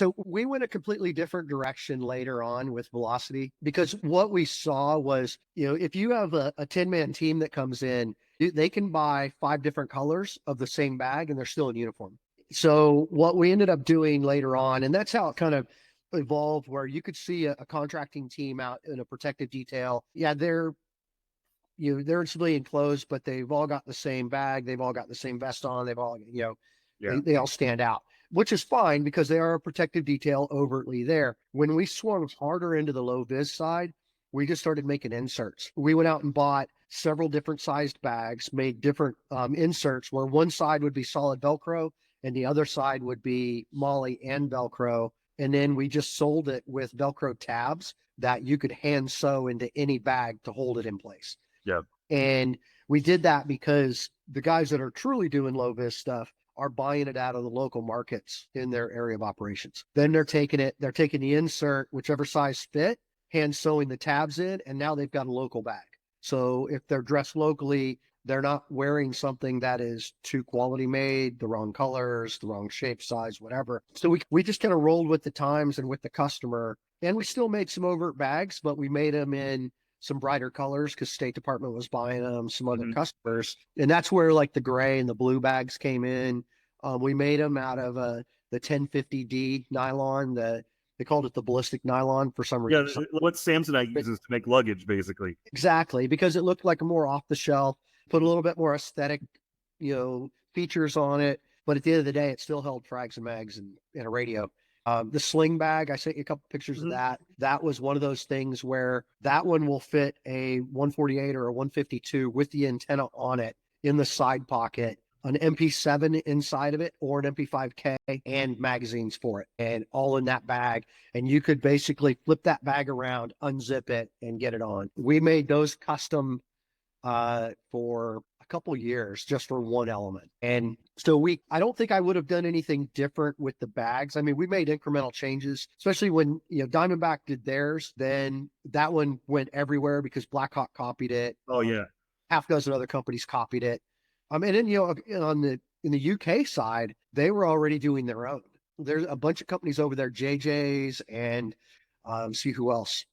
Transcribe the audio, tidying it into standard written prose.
So we went a completely different direction later on with Velocity because what we saw was, if you have a 10-man team that comes in, they can buy 5 different colors of the same bag and they're still in uniform. So what we ended up doing later on, and that's how it kind of evolved, where you could see a contracting team out in a protective detail. Yeah, they're in civilian clothes, but they've all got the same bag. They've all got the same vest on. They've all, Yeah. they all stand out, which is fine because they are a protective detail overtly there. When we swung harder into the low vis side, we just started making inserts. We went out and bought several different sized bags, made different inserts where one side would be solid Velcro and the other side would be Molly and Velcro. And then we just sold it with Velcro tabs that you could hand sew into any bag to hold it in place. Yeah. And we did that because the guys that are truly doing low vis stuff are buying it out of the local markets in their area of operations. Then they're taking the insert, whichever size fit, hand sewing the tabs in, and now they've got a local bag. So if they're dressed locally, they're not wearing something that is too quality made, the wrong colors, the wrong shape, size, whatever. So we just kind of rolled with the times and with the customer. And we still made some overt bags, but we made them in some brighter colors because State Department was buying them, some other customers. And that's where like the gray and the blue bags came in. We made them out of the 1050D nylon. They called it the ballistic nylon for some Yeah. reason. What Samsonite uses to make luggage, basically. Exactly, because it looked like a more off the shelf, put a little bit more aesthetic, features on it. But at the end of the day, it still held frags and mags and a radio. The sling bag, I sent you a couple pictures of that. That was one of those things where that one will fit a 148 or a 152 with the antenna on it in the side pocket, an MP7 inside of it, or an MP5K and magazines for it, and all in that bag. And you could basically flip that bag around, unzip it, and get it on. We made those custom for a couple years just for one element. And so I don't think I would have done anything different with the bags. I mean, we made incremental changes, especially when, Diamondback did theirs, then that one went everywhere because Blackhawk copied it. Oh yeah. Half a dozen other companies copied it. And then, in the UK side, they were already doing their own. There's a bunch of companies over there, JJ's and see who else.